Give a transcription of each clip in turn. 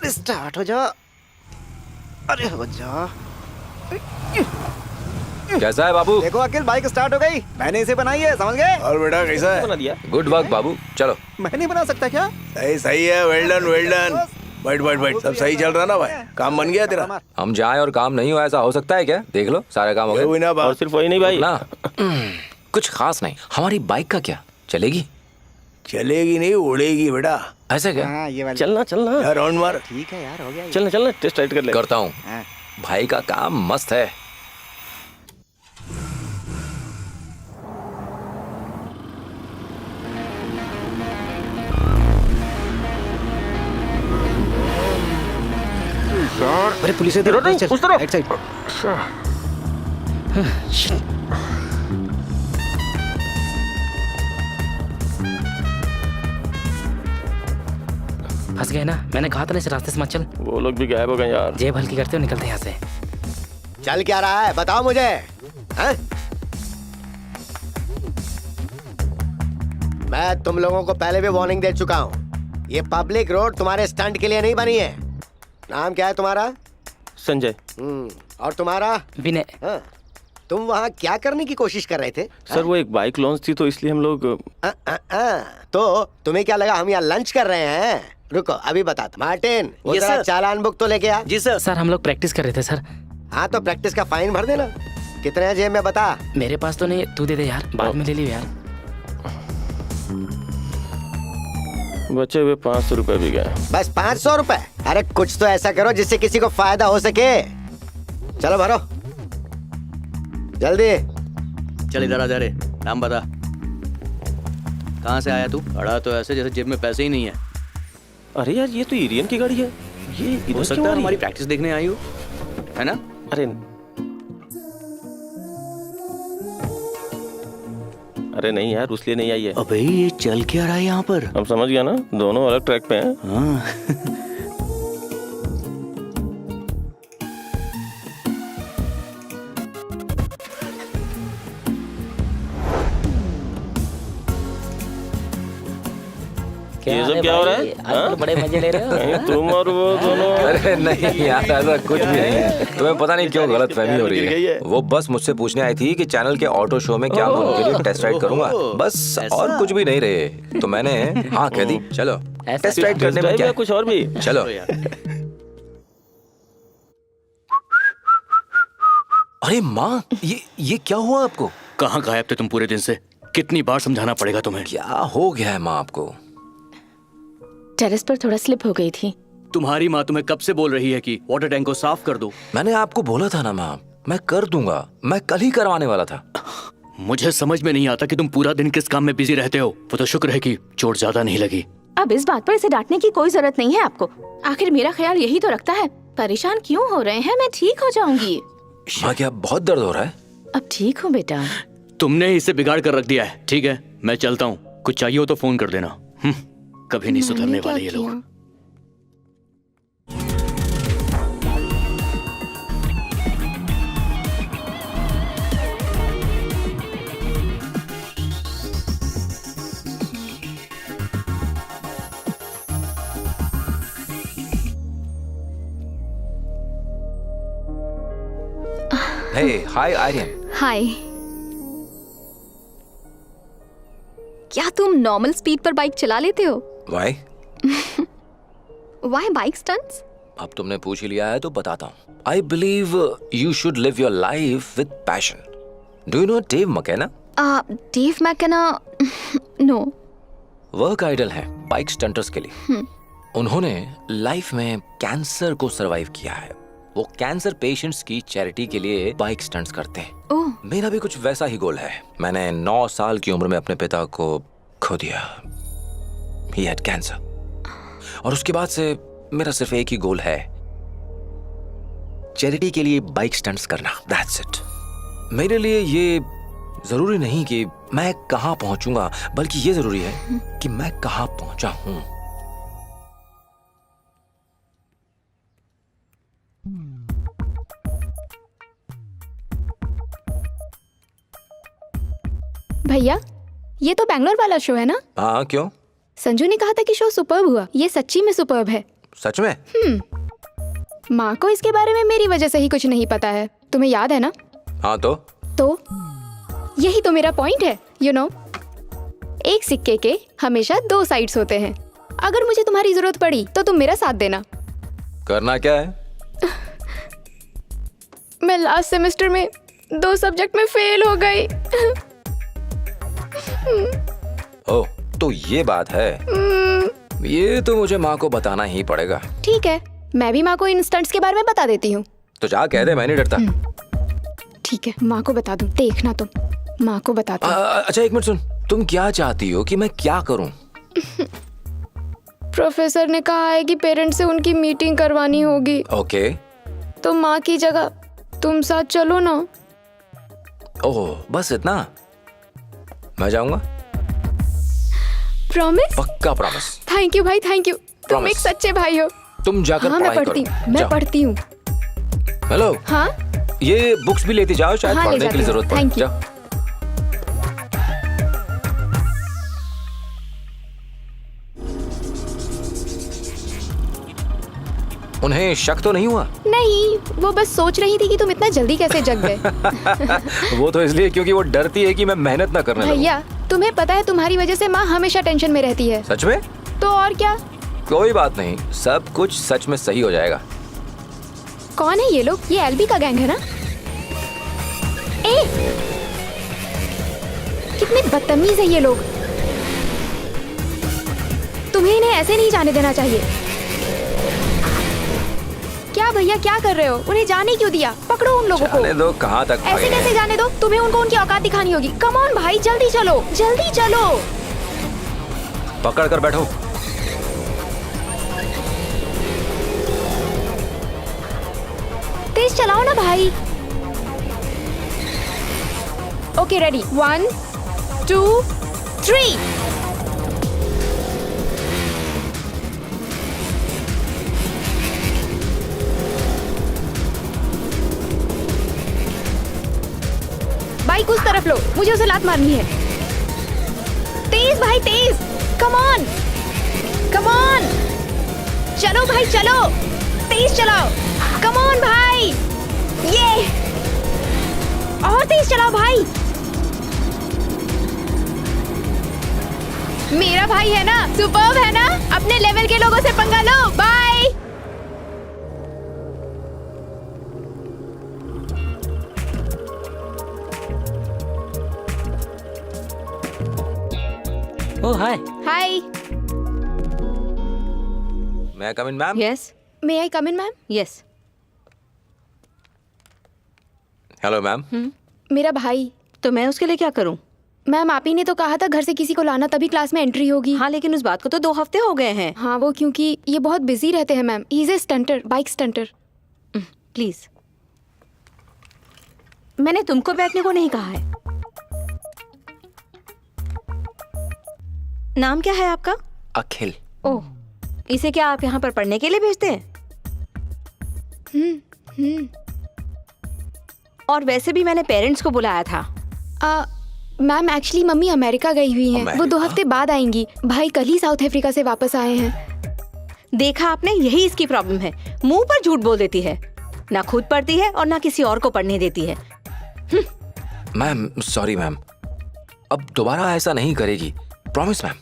Start हो जा। अरे हो जा। कैसा है बाबू? देखो अखिल, बाइक स्टार्ट हो गई। मैंने इसे बनाई है, समझ गए? और बेटा कैसा है? बना दिया। गुड वर्क बाबू, चलो। मैं नहीं बना सकता क्या? सही सही है, वेल डन वेल डन। बैठ बैठ बैठ, सब सही चल रहा ना भाई? काम बन गया तेरा? हम जाएं और काम नहीं हो, ऐसा हो सकता है क्या? देख लो सारे काम हो ये हुई गए। ना और बात। सिर्फ वही नहीं भाई, ना कुछ खास नहीं। हमारी बाइक का क्या, चलेगी? चलेगी नहीं, उड़ेगी बेटा। ऐसे क्या? हाँ ये वाली। चलना चलना यार राउंड मार। ठीक है यार, हो गया ये। चलना चलना, टेस्ट राइड कर ले। करता हूँ। हाँ। भाई का काम मस्त है। अरे पुलिस है, इधर नहीं, चल, उस तरफ। Right side. फंस गए ना, मैंने कहा था ना इस रास्ते से मत चल। वो लोग भी गायब हो गए यार। जेब हल्की करते हो, निकलते हैं यहाँ से। चल क्या रहा है, बताओ मुझे। हैं? मैं तुम लोगों को पहले भी वार्निंग दे चुका हूँ। ये पब्लिक रोड तुम्हारे स्टंट के लिए नहीं बनी है। नाम क्या है तुम्हारा? संजय। और तुम्हारा? विनय। हाँ। तुम वहाँ क्या करने की कोशिश कर रहे थे? सर वो एक बाइक लॉन्च थी तो इसलिए हम लोग। तो तुम्हें क्या लगा हम यहाँ लंच कर रहे हैं? रुको अभी बताता। मार्टिन, वो Yes, जरा sir. चालान बुक तो लेके आ। जी सर। सर हम लोग प्रैक्टिस कर रहे थे सर। हाँ तो प्रैक्टिस का फाइन भर देना। कितने हैं जेब में बता? मेरे पास तो नहीं, तू दे दे यार, बाद में ले लियो यार। बचे हुए 500 रुपए भी गए। बस 500 रुपए? अरे कुछ तो ऐसा करो जिससे किसी को फायदा हो सके। चलो भरो जल्दी। चल इधर आ जा रे, नाम बता। कहाँ से आया तू? खड़ा तो ऐसे जैसे जेब में पैसे ही नहीं है। अरे यार ये तो एरियन की गाड़ी है। ये हो इधर सकता क्यों है आ रही हमारी प्रैक्टिस देखने आई हो, है ना? अरे अरे नहीं यार, उसलिए नहीं आई है। अबे ये चल क्या रहा है यहाँ पर? हम समझ गया ना, दोनों अलग ट्रैक पे हैं। हाँ। ये सब क्या हो रहा है? आजकल बड़े मजे ले रहे हो। कहीं तुम और वो दोनों। अरे नहीं यार, ऐसा कुछ भी नहीं है। तुम्हें पता नहीं क्यों गलत फहमी हो रही गिर गई है। है। वो बस मुझसे पूछने आई थी कि चैनल के ऑटो शो में क्या मैं उनके लिए टेस्ट राइड करूंगा, बस। और कुछ भी नहीं रहे, तो मैंने हाँ कह दी। चलो ऐसा टेस्ट राइड करने में ड्राइव क्या या है? कुछ और भी? चलो। अरे माँ, ये क्या हुआ आपको? कहाँ गायब थे तुम पूरे दिन से? कितनी बार समझाना पड़ेगा तुम्हें? क्या हो गया है माँ आपको? टेरेस पर थोड़ा स्लिप हो गई थी। तुम्हारी माँ तुम्हें कब से बोल रही है कि वाटर टैंक को साफ कर दो? मैंने आपको बोला था ना माँ, मैं कर दूंगा। मैं कल ही करवाने वाला था। मुझे समझ में नहीं आता कि तुम पूरा दिन किस काम में बिजी रहते हो। वो तो शुक्र है कि चोट ज्यादा नहीं लगी। अब इस बात पर इसे डांटने की कोई जरूरत नहीं है आपको। आखिर मेरा ख्याल यही तो रखता है। परेशान क्यों हो रहे हैं? मैं ठीक हो जाऊंगी। माँ क्या बहुत दर्द हो रहा है? अब ठीक हूँ बेटा। तुमने इसे बिगाड़ कर रख दिया है। ठीक है, मैं चलता हूँ। कुछ चाहिए हो तो फोन कर देना। कभी नहीं सुधरने मैंने क्या वाले ये लोग। किया? हे हाय आर्यन। हाय। क्या तुम नॉर्मल स्पीड पर बाइक चला लेते हो? वाई? Why bike stunts? अब तुमने पूछ ही लिया है तो बताता हूँ। I believe you should live your life with passion. Do you know Dave McKenna? Dave McKenna? No. Work idol है बाइक स्टंटर्स के लिए। उन्होंने लाइफ में कैंसर को सरवाइव किया है। वो कैंसर पेशेंट्स की चैरिटी के लिए बाइक स्टंट्स करते हैं। ओह, मेरा भी कुछ वैसा ही गोल है। मैंने 9 साल की उम्र में अपने पिता को खो दिया। He had cancer। और उसके बाद से मेरा सिर्फ एक ही गोल है, चैरिटी के लिए बाइक स्टंट्स करना। That's it। मेरे लिए ये जरूरी नहीं कि मैं कहां पहुंचूंगा, बल्कि ये जरूरी है कि मैं कहां पहुंचा हूं। भैया, ये तो बैंगलोर वाला शो है ना? हाँ क्यों? संजू ने कहा था कि शो सुपर्ब हुआ। ये सच्ची में सुपर्ब है। सच में? माँ को इसके बारे में मेरी वजह से ही कुछ नहीं पता है। तुम्हें याद है ना? हाँ तो यही तो मेरा पॉइंट है। यू नो, एक सिक्के के हमेशा 2 साइड्स होते हैं। अगर मुझे तुम्हारी जरूरत पड़ी तो तुम मेरा साथ देना। करना क्या है? मैं लास्ट सेमेस्टर में 2 सब्जेक्ट में फेल हो गई। ओह, तो ये बात है। ये तो मुझे माँ को बताना ही पड़ेगा। ठीक है, मैं भी माँ को इन स्टंट्स के बारे में बता देती हूँ। तो जा कह दे, मैं नहीं डरता। ठीक है, माँ को बता दूँ। देखना तुम, माँ को बताती हूँ। अच्छा एक मिनट सुन, तुम क्या चाहती हो कि मैं क्या करूँ? प्रोफेसर ने कहा है कि पेरेंट्स से उनकी मीटिंग करवानी होगी। ओके। तो माँ की जगह तुम साथ चलो ना। ओह, बस इतना? मैं जाऊंगा। प्रॉमिस? पक्का प्रॉमिस। थैंक यू भाई, थैंक यू। तुम Promise. एक सच्चे भाई हो। तुम जाकर हाँ, मैं पढ़ाई पढ़ती करो। हूँ, मैं जाओ। पढ़ती हूँ। हेलो, हाँ ये बुक्स भी लेती जाओ, शायद हाँ, ले पढ़ने के लिए जाती हूँ। जरूरत पड़े। Thank you. जाओ। उन्हें शक तो नहीं हुआ? नहीं, वो बस सोच रही थी कि तुम इतना जल्दी कैसे जग गए। वो तो इसलिए क्योंकि वो डरती है कि मैं मेहनत ना करने लगूं। भैया, तुम्हें पता है तुम्हारी वजह से माँ हमेशा टेंशन में रहती है। सच में? तो और क्या। कोई बात नहीं, सब कुछ सच में सही हो जाएगा। कौन है ये लोग? ये एलबी का गैंग है ना? ए, कितने बदतमीज है ये लोग। तुम्हें इन्हें ऐसे नहीं जाने देना चाहिए। क्या भैया, क्या कर रहे हो? उन्हें जाने क्यों दिया? पकड़ो उन लोगों को। जाने दो, कहाँ तक ऐसे भागेंगे? कैसे जाने दो? तुम्हें उनको उनकी औकात दिखानी होगी। कम ऑन भाई, जल्दी चलो, जल्दी चलो। पकड़ कर बैठो। तेज चलाओ ना भाई। Okay, ready. 1 2 3। बाइक उस तरफ लो, मुझे उसे लात मारनी है। तेज भाई, तेज। Come on, come on. चलो भाई, चलो, तेज चलाओ। कम ऑन भाई, ये और तेज चलाओ भाई। मेरा भाई है ना, सुपर्ब है ना। अपने लेवल के लोगों से पंगा लो। बाय। ओ हाय। हाय। मैं come in ma'am? Yes may I come in ma'am? Yes. Hello ma'am. मेरा भाई। तो मैं उसके लिए क्या करूं? मैम, आप ही ने तो कहा था घर से किसी को लाना, तभी क्लास में एंट्री होगी। हाँ, लेकिन उस बात को तो 2 हफ्ते हो गए हैं। हाँ, वो क्योंकि ये बहुत बिजी रहते हैं ma'am. He is a stunter, bike stunter. Please, मैंने तुमको बैठने को नहीं कहा है। नाम क्या है आपका? अखिल। ओह, इसे क्या आप यहाँ पर पढ़ने के लिए भेजते हैं? और वैसे भी मैंने पेरेंट्स को बुलाया था। मैम, एक्चुअली मम्मी अमेरिका गई हुई हैं। वो 2 हफ्ते बाद आएंगी। भाई कल ही साउथ अफ्रीका से वापस आए हैं। देखा आपने, यही इसकी प्रॉब्लम है। मुंह पर झूठ बोल देती है, ना खुद पढ़ती है और ना किसी और को पढ़ने देती है। मैम सॉरी मैम, अब दोबारा ऐसा नहीं करेगी, प्रॉमिस मैम।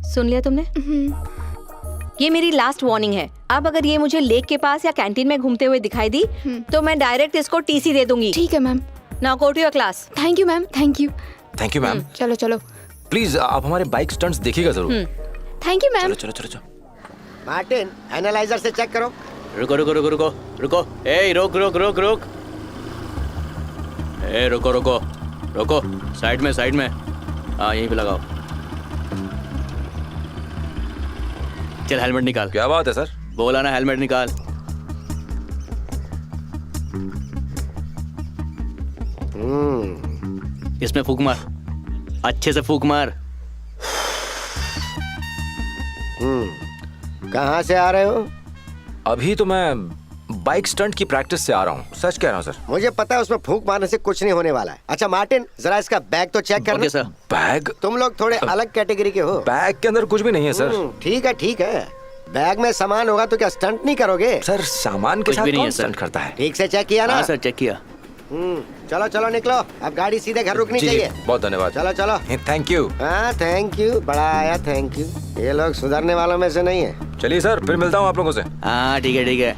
सुन लिया तुमने? ये मेरी लास्ट वार्निंग है। अब अगर ये मुझे लेक के पास या कैंटीन में घूमते हुए दिखाई दी तो मैं डायरेक्ट इसको टीसी दे दूंगी। ठीक है ma'am. Now go to your class. Thank you ma'am, thank you. Thank you ma'am. चलो चलो। प्लीज आप हमारे बाइक स्टंट्स देखिएगा जरूर। Thank you ma'am. चलो चलो चलो चलो। मार्टिन, एनालाइजर से चेक करो। रुको रुको रुको रुको रुको। ए रुक रुक रुक रुक। ए रुको रुको रुको। साइड में साइड में। हाँ, यहीं पे लगाओ। चल हेलमेट निकाल। क्या बात है सर? बोला ना, हेलमेट निकाल। इसमें फूक मार, अच्छे से फूक मार। कहाँ से आ रहे हो? अभी तो मैं बाइक स्टंट की प्रैक्टिस से आ रहा हूँ, सच कह रहा हूँ सर। मुझे पता है उसमें फूंक मारने से कुछ नहीं होने वाला है। अच्छा मार्टिन, जरा इसका बैग तो चेक करना। Okay sir. बैग? तुम लोग थोड़े अलग कैटेगरी के हो। बैग के अंदर कुछ भी नहीं है सर। ठीक है ठीक है, बैग में सामान होगा तो क्या स्टंट नहीं करोगे? सर सामान के कुछ साथ भी नहीं कौन है, सर। स्टंट करता है? ठीक से चेक किया ना? हाँ सर, चेक किया। चलो चलो निकलो, अब गाड़ी सीधे घर रुकनी जी, चाहिए। बहुत धन्यवाद। चलो चलो। Thank you. हाँ थैंक यू, बड़ा आया थैंक यू। ये लोग सुधरने वालों में से नहीं है। चलिए सर, फिर मिलता हूँ आप लोगों से। हाँ ठीक है ठीक है।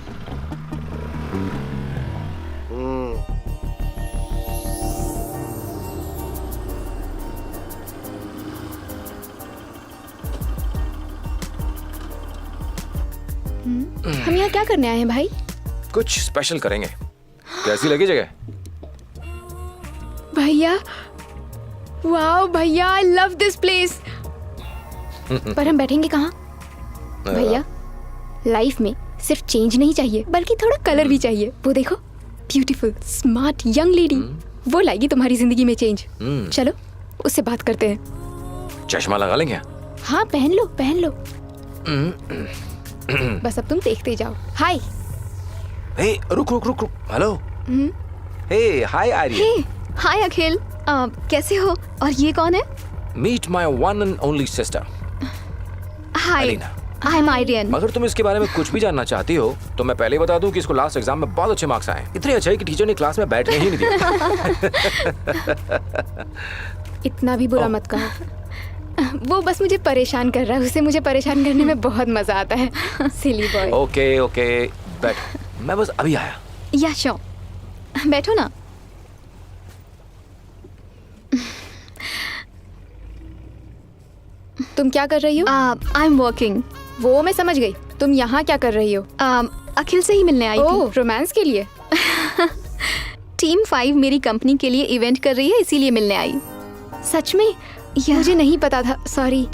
हम यहाँ क्या करने आए हैं भाई? कुछ स्पेशल करेंगे। कैसी लगी जगह? भैया, वाओ भैया, आई लव दिस प्लेस। पर हम बैठेंगे कहाँ? भैया, लाइफ में सिर्फ चेंज नहीं चाहिए बल्कि थोड़ा कलर भी चाहिए। वो देखो, ब्यूटीफुल स्मार्ट यंग लेडी, वो लाएगी तुम्हारी जिंदगी में चेंज। चलो उससे बात करते हैं। चश्मा लगा लेंगे? हाँ पहन लो पहन लो। बस अब तुम देखते जाओ। हाय। हे रुक रुक रुक रुक, हेलो। हे हाय आर्यन। हाय अखिल, कैसे हो? और ये कौन है? Meet my one and only sister hi, Alina. I am Aryan. अगर तुम इसके बारे में कुछ भी जानना चाहती हो तो मैं पहले ही बता दूं कि इसको लास्ट एग्जाम में बहुत अच्छे मार्क्स आए। इतने अच्छे कि टीचर ने क्लास में बैठने ही नहीं दिया। इतना भी बुरा मत कहो। वो बस मुझे परेशान कर रहा है, उसे मुझे परेशान करने में बहुत मजा आता है। सिली बॉय। ओके ओके बैठ, मैं बस अभी आया। या श्योर, बैठो ना। तुम क्या कर रही हो? I am working. वो मैं समझ गई, तुम यहाँ क्या कर रही हो? अखिल से ही मिलने आई थी। ओह, रोमांस के लिए? टीम 5 मेरी कंपनी के लिए इवेंट कर रही है, इसीलिए मिलने आई। सच में? मुझे नहीं पता था, सॉरी।